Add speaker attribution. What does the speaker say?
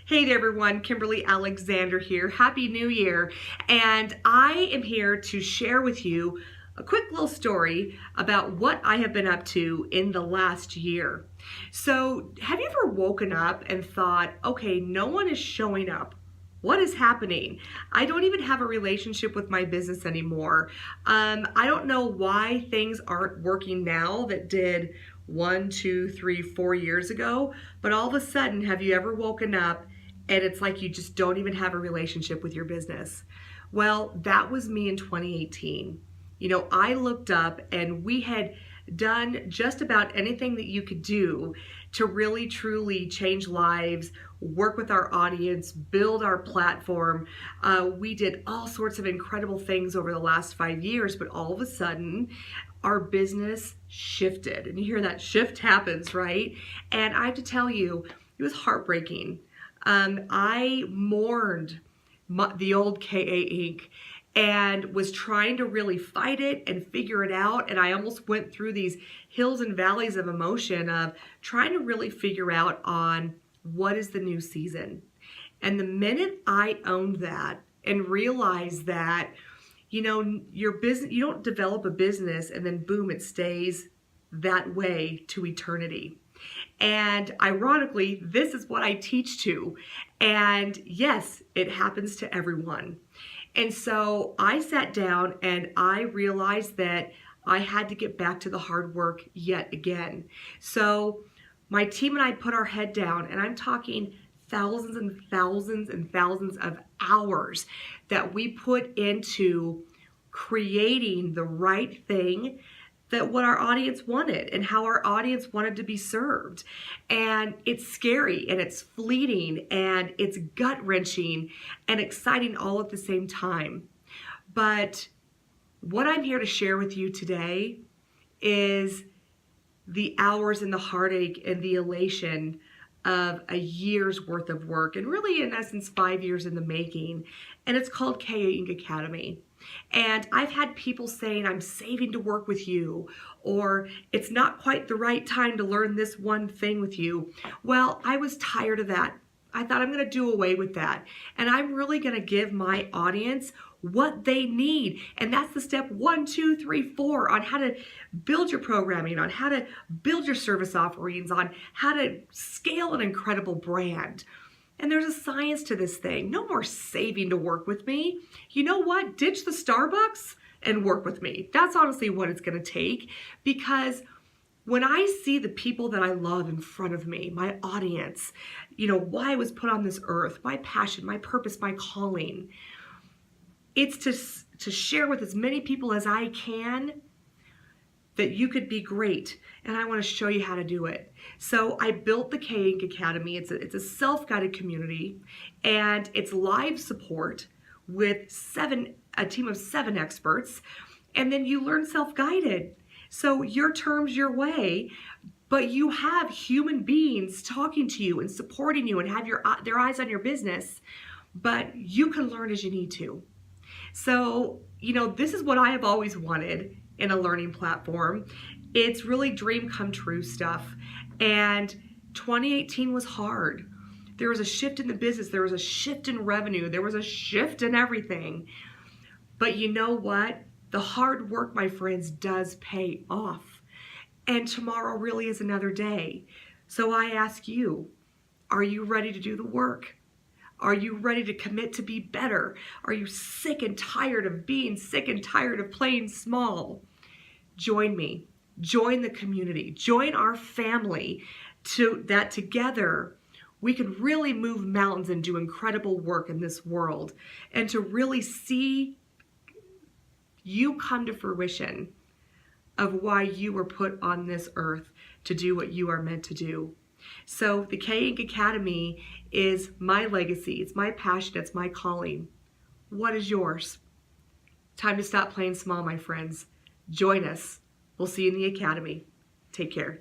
Speaker 1: Hey there everyone, Kimberly Alexander here. Happy New Year. And I am here to share with you a quick little story about what I have been up to in the last year. So have you ever woken up and thought, okay, no one is showing up. What is happening? I don't even have a relationship with my business anymore. I don't know why things aren't working now that did 1, 2, 3, 4 years ago, but all of a sudden, have you ever woken up and it's like you just don't even have a relationship with your business? Well, that was me in 2018. I looked up and we had done just about anything that you could do to really truly change lives, work with our audience, build our platform. We did all sorts of incredible things over the last 5 years, but all of a sudden our business shifted. And you hear that shift happens, right? And I have to tell you, it was heartbreaking. I mourned the old KA Inc. and was trying to really fight it and figure it out. And I almost went through these hills and valleys of emotion of trying to really figure out on what is the new season. And the minute I owned that and realized that, your business, you don't develop a business and then boom, it stays that way to eternity. And ironically, this is what I teach to. And yes, it happens to everyone. And so I sat down and I realized that I had to get back to the hard work yet again. So my team and I put our head down, and I'm talking thousands and thousands and thousands of hours that we put into creating the right thing, that what our audience wanted and how our audience wanted to be served. And it's scary and it's fleeting and it's gut-wrenching and exciting all at the same time. But what I'm here to share with you today is the hours and the heartache and the elation of a year's worth of work, and really in essence 5 years in the making. And it's called KA Inc. Academy. And I've had people saying, I'm saving to work with you, or it's not quite the right time to learn this one thing with you. Well, I was tired of that. I thought I'm going to do away with that. And I'm really going to give my audience what they need. And that's the step 1, 2, 3, 4 on how to build your programming, on how to build your service offerings, on how to scale an incredible brand. And there's a science to this thing. No more saving to work with me. You know what? Ditch the Starbucks and work with me. That's honestly what it's going to take, because when I see the people that I love in front of me, my audience, why I was put on this earth, my passion, my purpose, my calling, it's to share with as many people as I can that you could be great. And I want to show you how to do it. So I built the KA Inc. Academy. It's a self-guided community, and it's live support with a team of 7 experts. And then you learn self-guided. So your terms, your way, but you have human beings talking to you and supporting you and have their eyes on your business, but you can learn as you need to. So, this is what I have always wanted in a learning platform. It's really dream come true stuff. And 2018 was hard. There was a shift in the business. There was a shift in revenue. There was a shift in everything. But you know what? The hard work, my friends, does pay off. And tomorrow really is another day. So I ask you, are you ready to do the work? Are you ready to commit to be better? Are you sick and tired of being sick and tired of playing small? Join me. Join the community. Join our family, that together we can really move mountains and do incredible work in this world, and to really see you come to fruition of why you were put on this earth to do what you are meant to do. So the KA Inc. Academy is my legacy. It's my passion. It's my calling. What is yours? Time to stop playing small, my friends. Join us. We'll see you in the Academy. Take care.